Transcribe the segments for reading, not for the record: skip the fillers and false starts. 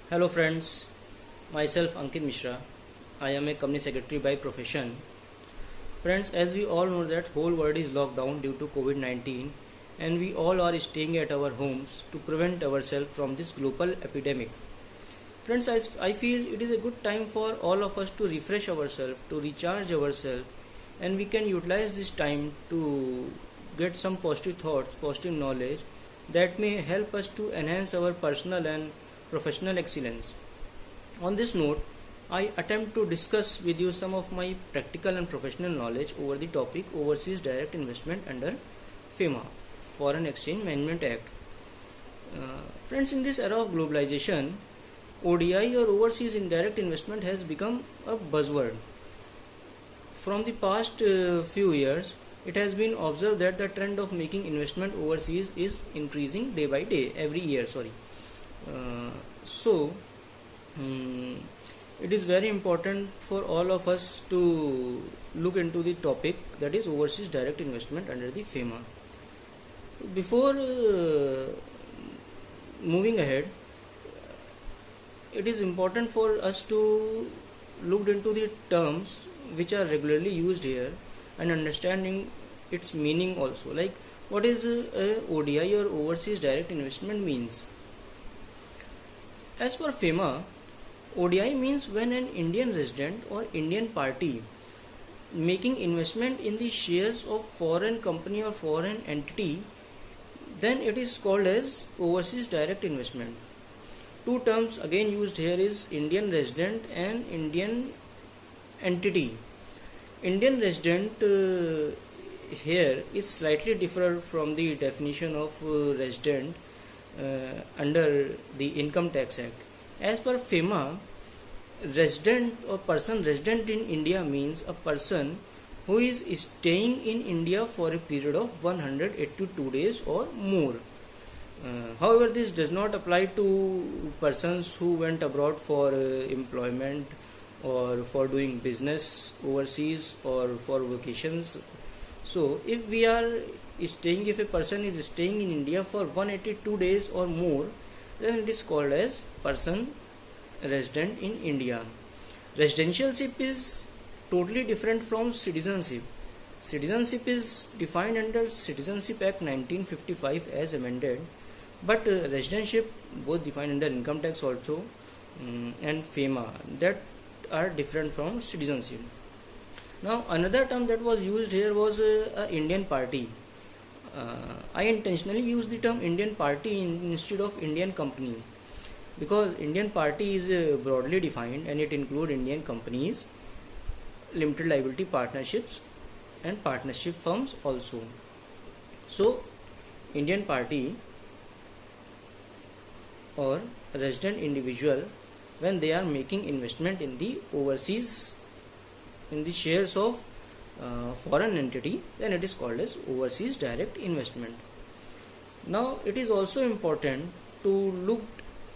Hello friends, myself Ankit Mishra. I am a company secretary by profession. Friends, as we all know that whole world is locked down due to COVID-19 and we all are staying at our homes to prevent ourselves from this global epidemic. Friends, I feel it is a good time for all of us to refresh ourselves, to recharge ourselves, and we can utilize this time to get some positive thoughts, positive knowledge that may help us to enhance our personal and professional excellence. On this note, I attempt to discuss with you some of my practical and professional knowledge over the topic Overseas Direct Investment under FEMA, Foreign Exchange Management Act. Friends, in this era of globalization, ODI or Overseas Indirect Investment has become a buzzword. From the past few years, it has been observed that the trend of making investment overseas is increasing day by day, every year. So, mm, it is very important for all of us to look into the topic that is overseas direct investment under the FEMA. Before moving ahead, it is important for us to look into the terms which are regularly used here and understanding its meaning also. Like, what is ODI or overseas direct investment means? As per FEMA, ODI means when an Indian resident or Indian party making investment in the shares of foreign company or foreign entity, then it is called as overseas direct investment. Two terms again used here is Indian resident and Indian entity. Indian resident here is slightly different from the definition of resident under the Income Tax Act. As per FEMA, resident or person resident in India means a person who is staying in India for a period of 182 days or more. However, this does not apply to persons who went abroad for employment or for doing business overseas or for vacations. So, if a person is staying in India for 182 days or more, then it is called as person resident in India. Residentialship is totally different from citizenship. Citizenship is defined under Citizenship Act 1955 as amended, but residentship both defined under income tax also and FEMA that are different from citizenship. Now another term that was used here was Indian party. I intentionally used the term Indian party instead of Indian company because Indian party is broadly defined and it includes Indian companies, limited liability partnerships and partnership firms also. So Indian party or resident individual, when they are making investment in the overseas in the shares of foreign entity, then it is called as overseas direct investment. Now it is also important to look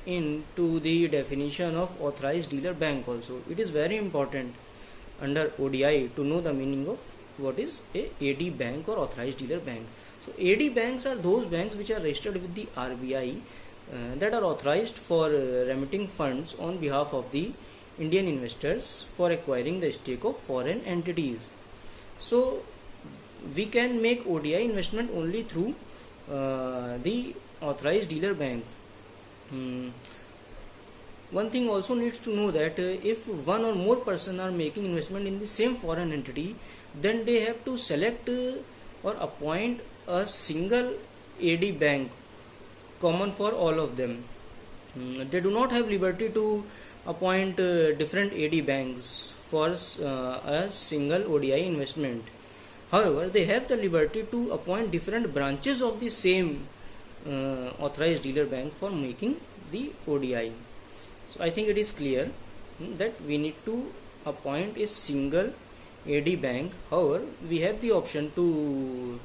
into the definition of authorized dealer bank also. It is very important under ODI to know the meaning of what is a AD bank or authorized dealer bank. So AD banks are those banks which are registered with the RBI that are authorized for remitting funds on behalf of the Indian investors for acquiring the stake of foreign entities. So we can make ODI investment only through the authorized dealer bank. One thing also needs to know that if one or more person are making investment in the same foreign entity, then they have to select or appoint a single AD bank common for all of them. They do not have liberty to appoint different AD banks for a single ODI investment. However, they have the liberty to appoint different branches of the same authorized dealer bank for making the ODI. So I think it is clear that we need to appoint a single AD bank. However, we have the option to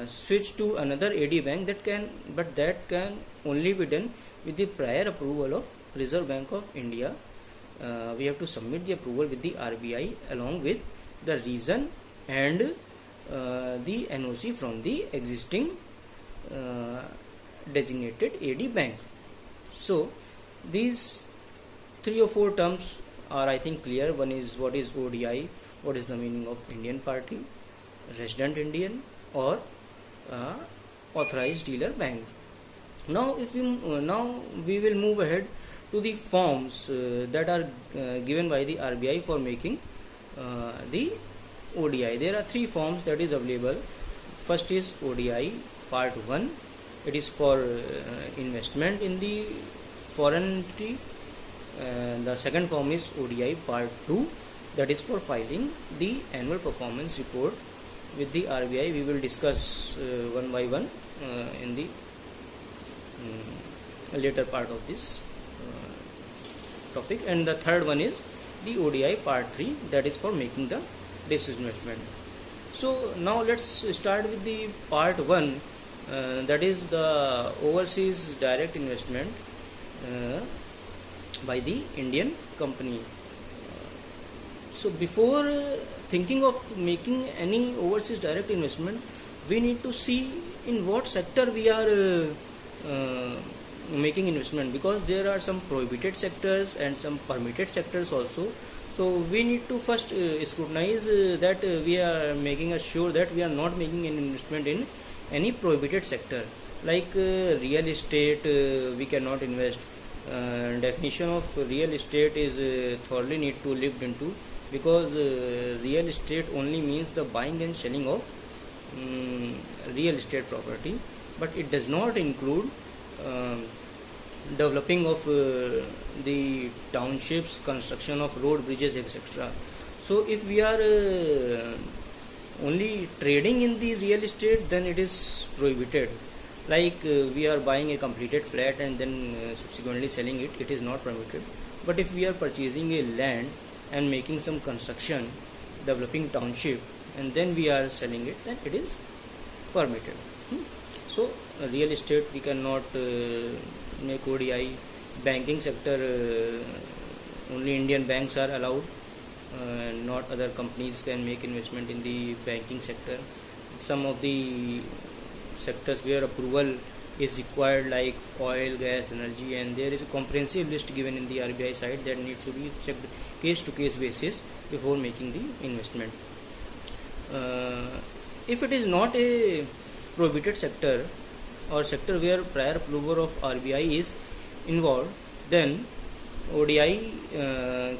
switch to another AD bank that can only be done with the prior approval of Reserve Bank of India. We have to submit the approval with the RBI along with the reason and the NOC from the existing designated AD bank. So These three or four terms are, I think, clear. One is what is ODI, what is the meaning of Indian party, resident Indian, or authorized dealer bank. Now, if now we will move ahead to the forms that are given by the RBI for making the ODI. There are three forms that is available. First is ODI Part 1. It is for investment in the foreign entity. The second form is ODI Part 2. That is for filing the annual performance report with the RBI. We will discuss one by one in the later part of this topic. And the third one is the ODI Part 3. That is for making the disinvestment. So now let's start with the Part 1. That is the overseas direct investment by the Indian company. So before thinking of making any overseas direct investment, we need to see in what sector we are making investment, because there are some prohibited sectors and some permitted sectors also. So we need to first scrutinize that we are making sure that we are not making an investment in any prohibited sector, like real estate. We cannot invest. Definition of real estate is thoroughly need to looked into, because real estate only means the buying and selling of real estate property, but it does not include developing of the townships, construction of road, bridges, etc. So if we are only trading in the real estate, then it is prohibited. Like we are buying a completed flat and then subsequently selling it, it is not permitted. But if we are purchasing a land and making some construction, developing township, and then we are selling it, then it is permitted. So real estate we cannot make ODI. Banking sector, only Indian banks are allowed, not other companies can make investment in the banking sector. Some of the sectors where approval is required, like oil, gas, energy, and there is a comprehensive list given in the RBI side that needs to be checked case to case basis before making the investment. If it is not a prohibited sector or sector where prior approval of RBI is involved, then ODI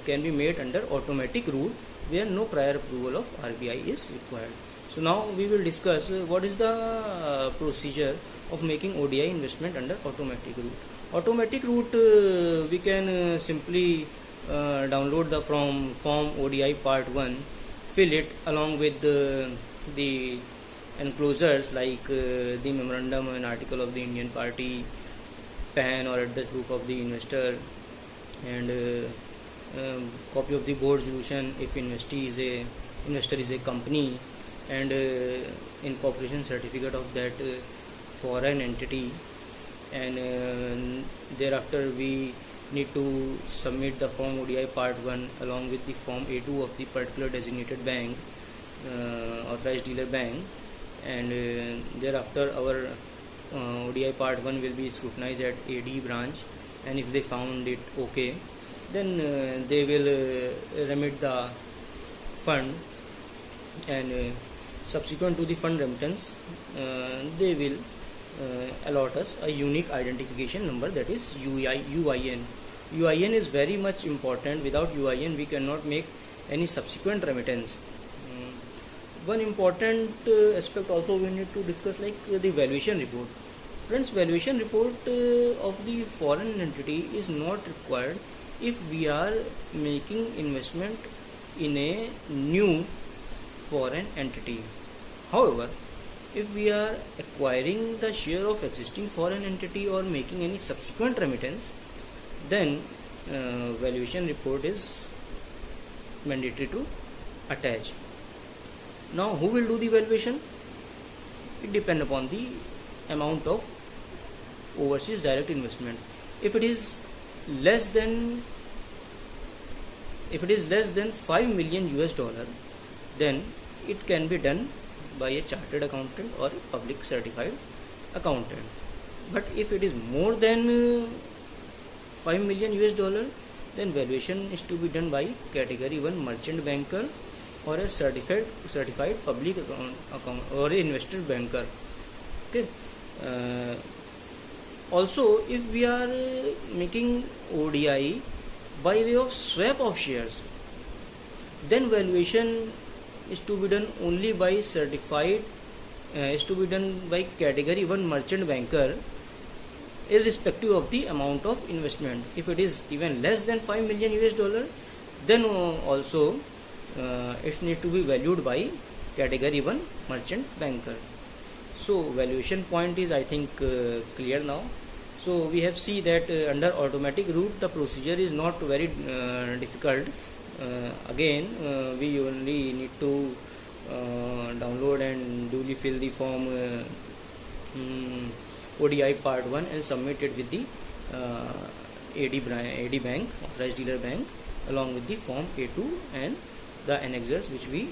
can be made under automatic route where no prior approval of RBI is required. So now we will discuss what is the procedure of making ODI investment under automatic route. Automatic route we can simply download the form ODI Part 1, fill it along with the enclosures like the memorandum and article of the Indian party, PAN or address proof of the investor, and copy of the board resolution if investor is a company, and incorporation certificate of that foreign entity. And thereafter we need to submit the form ODI Part 1 along with the form A2 of the particular designated bank, authorized dealer bank, and thereafter our ODI Part 1 will be scrutinized at AD branch, and if they found it okay, then they will remit the fund, and subsequent to the fund remittance they will allot us a unique identification number, that is UIN. UIN is very much important. Without UIN we cannot make any subsequent remittance. One important aspect also we need to discuss, like the valuation report. Friends, valuation report of the foreign entity is not required if we are making investment in a new foreign entity. However, if we are acquiring the share of existing foreign entity or making any subsequent remittance, then valuation report is mandatory to attach. Now, who will do the valuation? It depends upon the amount of overseas direct investment. If it is less than 5 million US dollar, then it can be done by a chartered accountant or a public certified accountant. But if it is more than 5 million US dollar, then valuation is to be done by category 1 merchant banker or a certified public account or a investor banker. Okay. Also, if we are making ODI by way of swap of shares, then valuation is to be done only by is to be done by category 1 merchant banker, irrespective of the amount of investment. If it is even less than 5 million US dollar, then also it needs to be valued by category 1 merchant banker. So valuation point is, I think, clear now. So we have seen that under automatic route the procedure is not very difficult. Again, we only need to download and duly fill the form ODI part 1 and submit it with the AD bank, authorized dealer bank, along with the form A2 and the annexures which we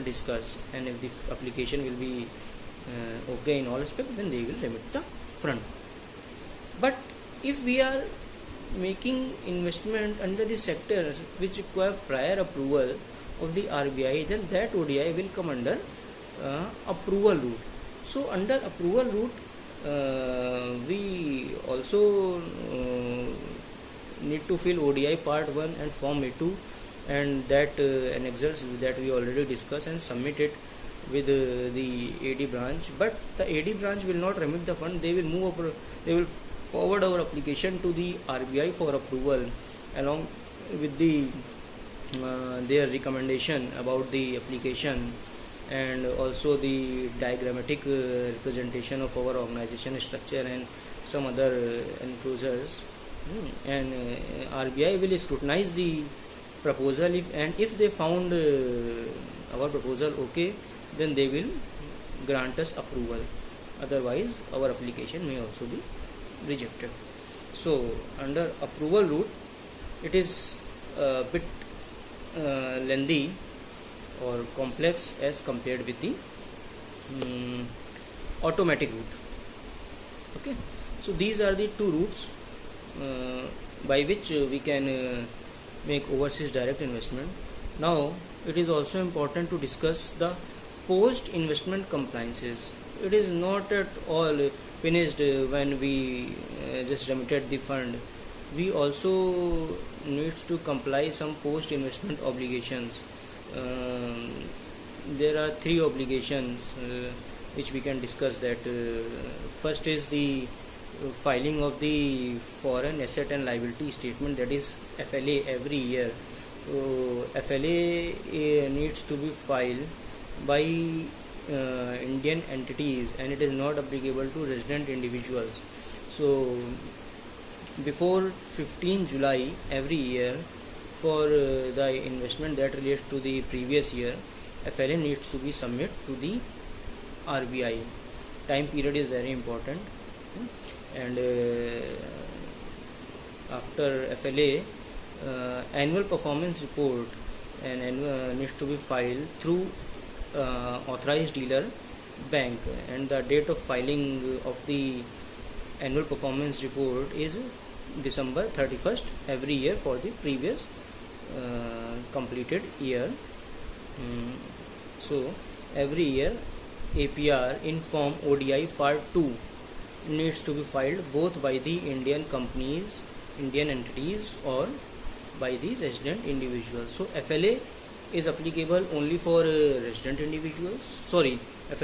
discussed. And if the application will be okay in all aspects, then they will remit the front. But if we are making investment under the sectors which require prior approval of the RBI, then that ODI will come under approval route. So under approval route, we also need to fill ODI part 1 and form A2 and that annexures that we already discussed and submit it with the AD branch. But the AD branch will not remit the fund. They will forward our application to the RBI for approval along with the their recommendation about the application and also the diagrammatic representation of our organization structure and some other enclosures. And RBI will scrutinize the proposal, if they found our proposal okay, then they will grant us approval. Otherwise our application may also be rejected. So under approval route, it is a bit lengthy or complex as compared with the automatic route. Okay, so these are the two routes by which we can make overseas direct investment. Now it is also important to discuss the post investment compliances. It is not at all finished when we just remitted the fund. We also need to comply some post investment obligations. There are 3 obligations which we can discuss. That first is the filing of the foreign asset and liability statement, that is FLA, every year. So FLA needs to be filed by Indian entities and it is not applicable to resident individuals. So before 15 July every year, for the investment that relates to the previous year, FLA needs to be submitted to the RBI. Time period is very important. And after FLA, annual performance report and needs to be filed through authorized dealer bank, and the date of filing of the annual performance report is December 31st every year for the previous completed year. So every year APR in form ODI part 2 needs to be filed both by the Indian companies, Indian entities, or by the resident individuals. So FLA is applicable only for resident individuals. FLA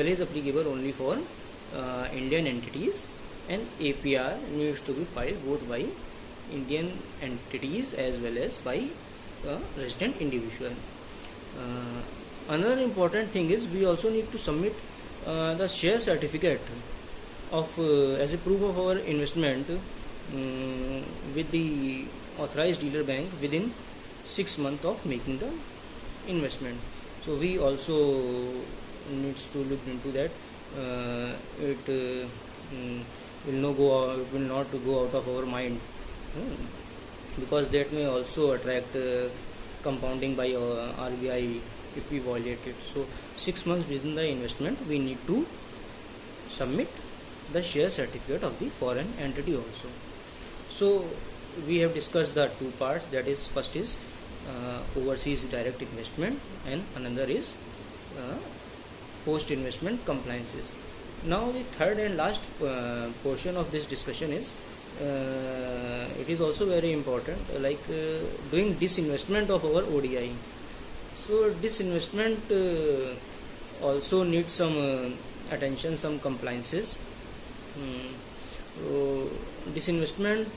is applicable only for Indian entities, and APR needs to be filed both by Indian entities as well as by resident individual. Another important thing is we also need to submit the share certificate of as a proof of our investment with the authorized dealer bank within 6 months of making the investment. So we also needs to look into that. It will not go out of our mind, because that may also attract compounding by RBI if we violate it. So 6 months within the investment we need to submit the share certificate of the foreign entity also. So we have discussed the two parts, that is, first is overseas direct investment and another is post investment compliances. Now the third and last portion of this discussion is it is also very important, doing disinvestment of our ODI. So disinvestment also needs some attention, some compliances. Disinvestment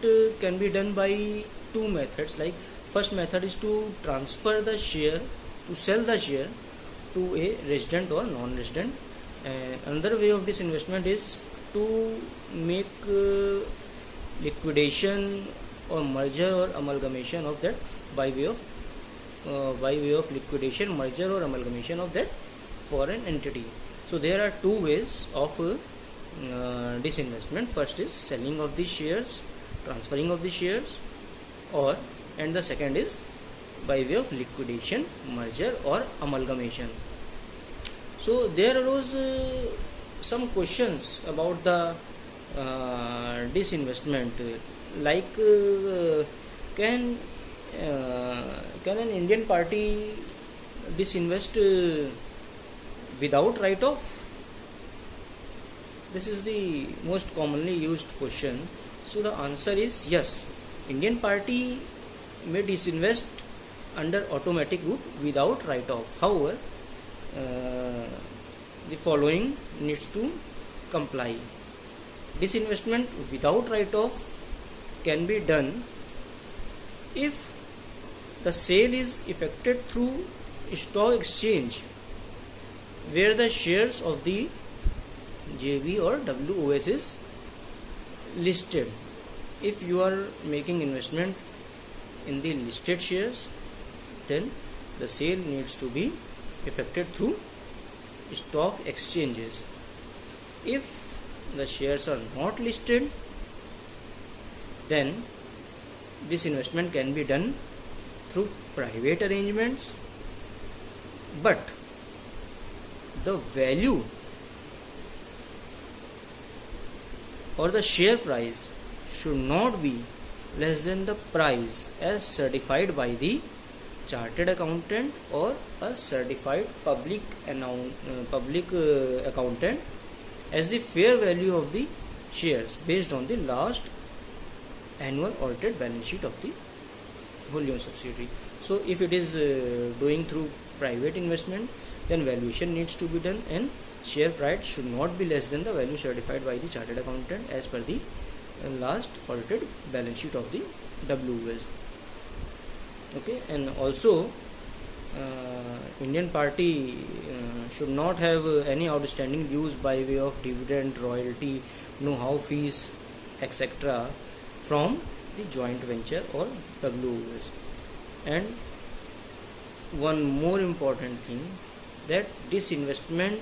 can be done by two methods. Like, first method is to transfer the share, to sell the share to a resident or non-resident, and another way of disinvestment is to make liquidation or merger or amalgamation of that by way of liquidation, merger or amalgamation of that foreign entity. So there are two ways of disinvestment. First is selling of the shares, transferring of the shares, and the second is by way of liquidation, merger or amalgamation. So there arose some questions about the disinvestment, like can an Indian party disinvest without write-off? This is the most commonly used question. So the answer is yes. Indian party may disinvest under automatic route without write-off. However, the following needs to comply. Disinvestment without write-off can be done if the sale is effected through stock exchange, where the shares of the JV or WOS is listed. If you are making investment in the listed shares, then the sale needs to be effected through stock exchanges. If the shares are not listed, then this investment can be done through private arrangements, but the value or the share price should not be less than the price as certified by the chartered accountant or a certified public accountant as the fair value of the shares based on the last annual audited balance sheet of the wholly owned subsidiary. So if it is doing through private investment, then valuation needs to be done and share price should not be less than the value certified by the chartered accountant as per the last audited balance sheet of the WOS. Okay, and also Indian party should not have any outstanding dues by way of dividend, royalty, know-how fees, etc. from the joint venture or WOS. And one more important thing, that this investment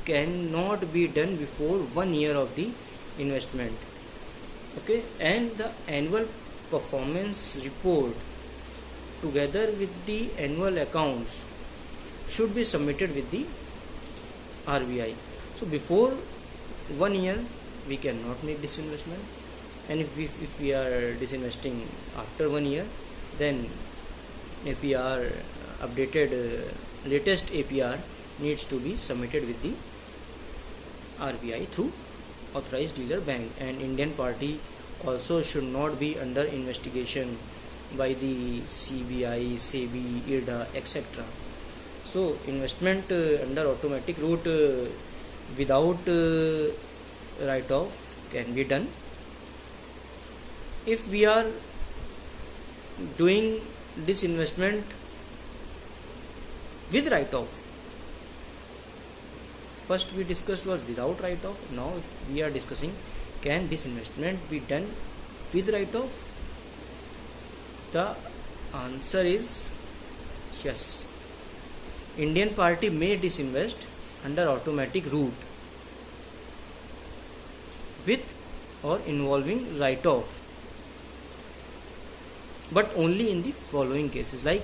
cannot be done before 1 year of the investment. Okay, and the annual performance report together with the annual accounts should be submitted with the RBI. So before 1 year we cannot make this investment, and if we are disinvesting after 1 year, then APR updated latest APR needs to be submitted with the RBI through authorized dealer bank. And Indian party also should not be under investigation by the CBI, SEBI, IRDA, etc. So investment under automatic route without write-off can be done. If we are doing this investment with write-off, first we discussed was without write-off. Now if we are discussing, can this investment be done with write-off? The answer is yes. Indian party may disinvest under automatic route with or involving write-off, but only in the following cases, like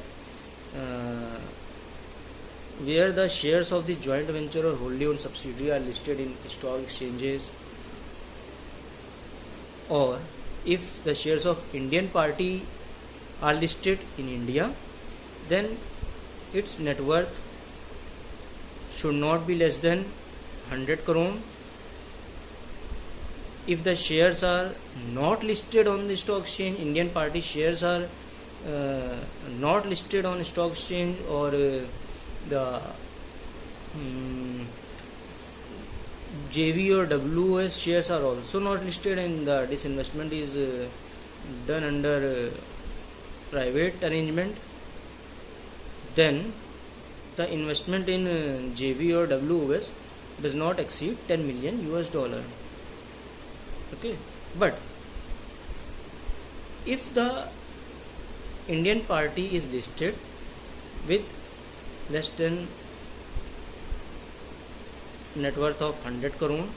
where the shares of the joint venture or wholly owned subsidiary are listed in stock exchanges, or if the shares of Indian party are listed in India, then its net worth should not be less than 100 crore. If the shares are not listed on the stock exchange, Indian party shares are not listed on stock exchange, or the JV or WOS shares are also not listed, and this investment is done under private arrangement, then the investment in JV or WOS does not exceed 10 million US dollar. Okay, but if the Indian party is listed with less than net worth of 100 crore,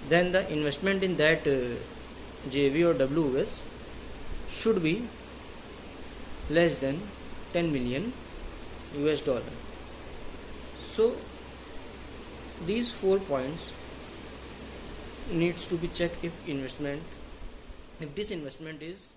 then the investment in that JV or WOS should be less than 10 million US dollar. So these 4 points needs to be checked if this investment is